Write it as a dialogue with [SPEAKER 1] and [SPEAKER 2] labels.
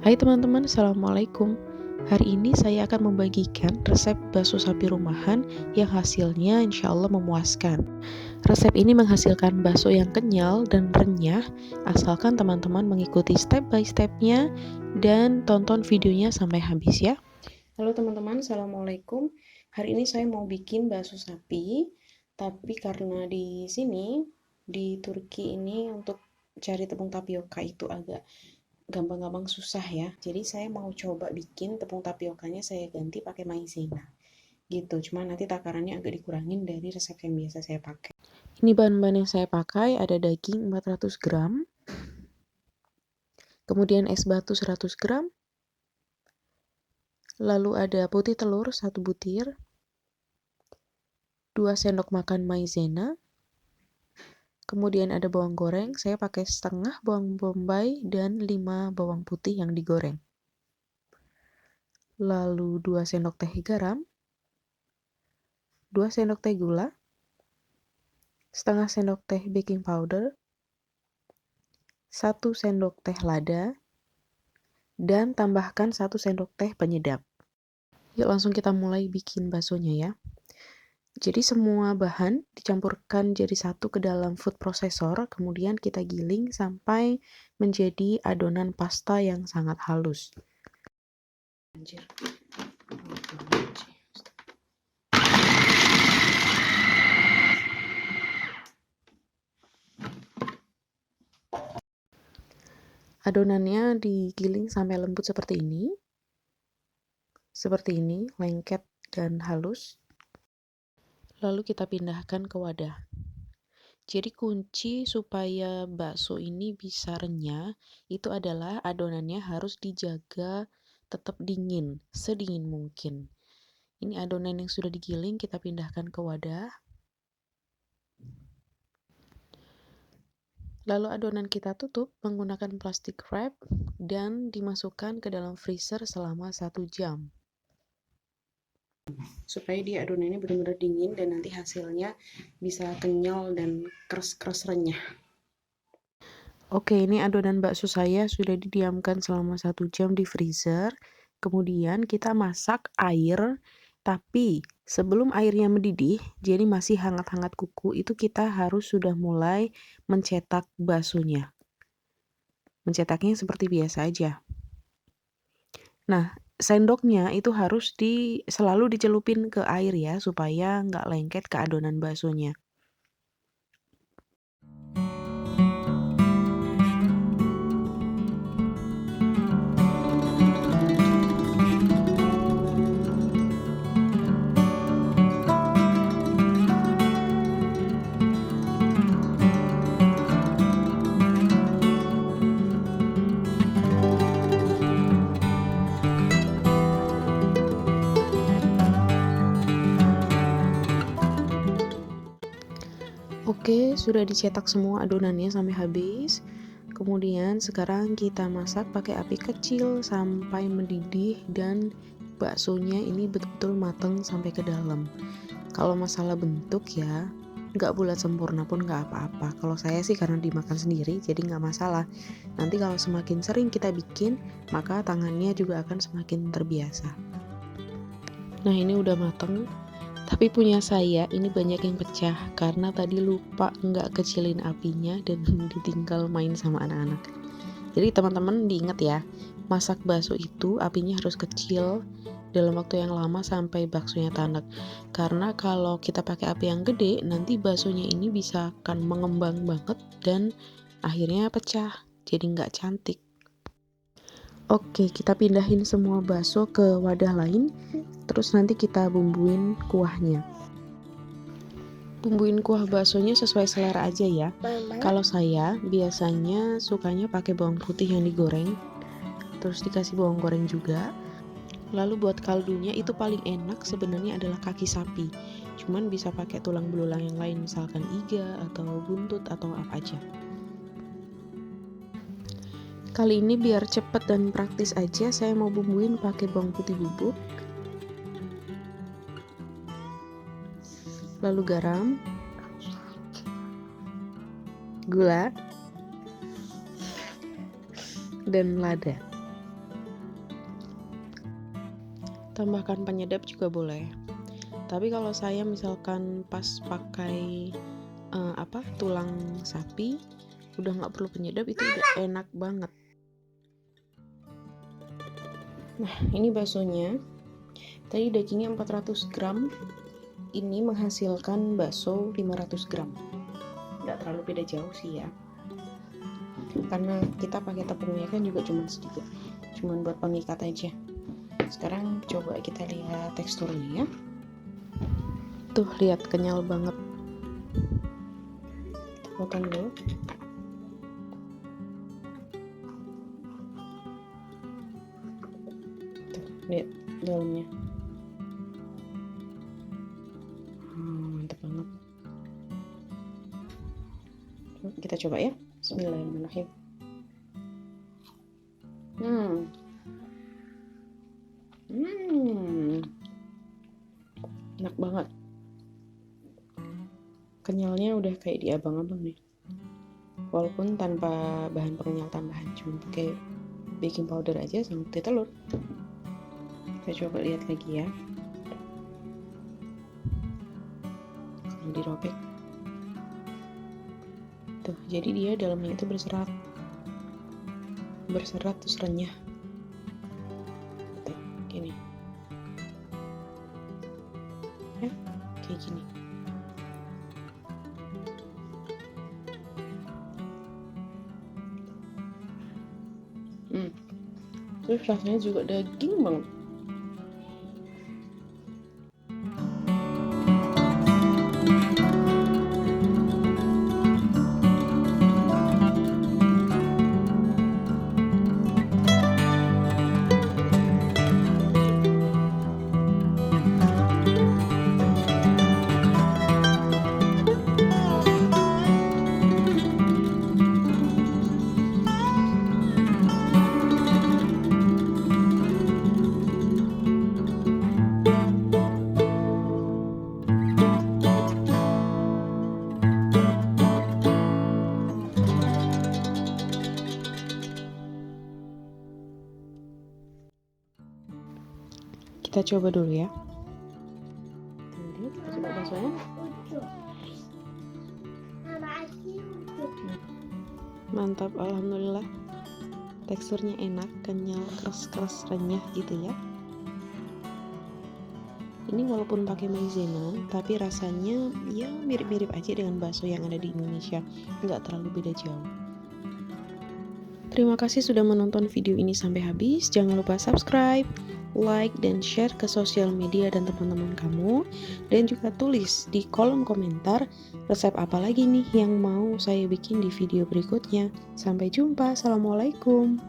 [SPEAKER 1] Hai teman-teman, Assalamualaikum. Hari ini saya akan membagikan resep bakso sapi rumahan yang hasilnya insya Allah memuaskan. Resep ini menghasilkan bakso yang kenyal dan renyah, asalkan teman-teman mengikuti step by stepnya dan tonton videonya sampai habis ya. Halo teman-teman, Assalamualaikum. Hari ini saya mau bikin bakso sapi, tapi karena di sini, di Turki ini untuk cari tepung tapioka itu agak gampang-gampang susah ya. Jadi saya mau coba bikin tepung tapiokanya saya ganti pakai maizena. Gitu. Cuma nanti takarannya agak dikurangin dari resep yang biasa saya pakai. Ini bahan-bahan yang saya pakai, ada daging 400 gram, kemudian es batu 100 gram, lalu ada putih telur 1 butir, 2 sendok makan maizena, kemudian ada bawang goreng, saya pakai setengah bawang bombay dan 5 bawang putih yang digoreng. Lalu 2 sendok teh garam, 2 sendok teh gula, setengah sendok teh baking powder, 1 sendok teh lada, dan tambahkan 1 sendok teh penyedap. Yuk langsung kita mulai bikin baksonya ya. Jadi semua bahan dicampurkan jadi satu ke dalam food processor, kemudian kita giling sampai menjadi adonan pasta yang sangat halus. Anjir. Adonannya digiling sampai lembut seperti ini. Seperti ini, lengket dan halus. Lalu kita pindahkan ke wadah. Jadi kunci supaya bakso ini bisa renyah itu adalah adonannya harus dijaga tetap dingin, sedingin mungkin. Ini adonan yang sudah digiling kita pindahkan ke wadah. Lalu adonan kita tutup menggunakan plastik wrap dan dimasukkan ke dalam freezer selama 1 jam. Supaya dia adonannya benar-benar dingin dan nanti hasilnya bisa kenyal dan keras-keras renyah. Oke, ini adonan bakso saya sudah didiamkan selama 1 jam di freezer. Kemudian kita masak air, tapi sebelum airnya mendidih, jadi masih hangat-hangat kuku, itu kita harus sudah mulai mencetak baksonya. Mencetaknya seperti biasa aja. Nah, sendoknya itu harus selalu dicelupin ke air ya, supaya nggak lengket ke adonan baksonya. Oke, sudah dicetak semua adonannya sampai habis. Kemudian sekarang kita masak pakai api kecil sampai mendidih dan baksonya ini betul-betul matang sampai ke dalam. Kalau masalah bentuk ya, nggak bulat sempurna pun nggak apa-apa. Kalau saya sih karena dimakan sendiri, jadi nggak masalah. Nanti kalau semakin sering kita bikin, maka tangannya juga akan semakin terbiasa. Nah, ini udah matang. Tapi punya saya ini banyak yang pecah karena tadi lupa nggak kecilin apinya dan ditinggal main sama anak-anak. Jadi teman-teman diingat ya, masak bakso itu apinya harus kecil dalam waktu yang lama sampai baksonya tanak. Karena kalau kita pakai api yang gede, nanti baksonya ini bisa akan mengembang banget dan akhirnya pecah, jadi nggak cantik. Oke, kita pindahin semua bakso ke wadah lain. Terus nanti kita bumbuin kuahnya. Bumbuin kuah baksonya sesuai selera aja ya. Kalau saya biasanya sukanya pakai bawang putih yang digoreng, terus dikasih bawang goreng juga. Lalu buat kaldunya itu paling enak sebenarnya adalah kaki sapi. Cuman bisa pakai tulang belulang yang lain, misalkan iga atau buntut atau apa aja. Kali ini biar cepet dan praktis aja, saya mau bumbuin pakai bawang putih bubuk, lalu garam, gula, dan lada. tambahkan penyedap juga boleh. Tapi kalau saya misalkan pas pakai tulang sapi, udah nggak perlu penyedap, itu udah enak banget. Nah, ini baksonya. Tadi dagingnya 400 gram, ini menghasilkan bakso 500 gram. Nggak terlalu beda jauh sih ya, karena kita pakai tepungnya kan juga cuma sedikit, cuma buat pengikat aja. Sekarang coba kita lihat teksturnya ya. Tuh, lihat, kenyal banget. Kita potong dulu. Tuh, lihat dalamnya. Mantap banget. Kita coba ya. Bismillahirrahmanirrahim. Enak banget. Kenyalnya udah kayak di abang-abang nih. Walaupun tanpa bahan pengenyal tambahan, cuma pakai baking powder aja sama putih telur. Kita coba lihat lagi ya. Kalau dirobek. Tuh, jadi dia dalamnya itu berserat terus renyah. Tuh, gini. Ya, kayak gini. Terus rasanya juga daging banget. Kita coba dulu ya. Kita coba baksonya. Mantap, alhamdulillah. Teksturnya enak, kenyal, keras renyah gitu ya. Ini walaupun pakai maizena, tapi rasanya ya mirip-mirip aja dengan bakso yang ada di Indonesia. Nggak terlalu beda jauh. Terima kasih sudah menonton video ini sampai habis. Jangan lupa subscribe, like, dan share ke sosial media dan teman-teman kamu. Dan juga tulis di kolom komentar resep apa lagi nih yang mau saya bikin di video berikutnya. Sampai jumpa. Assalamualaikum.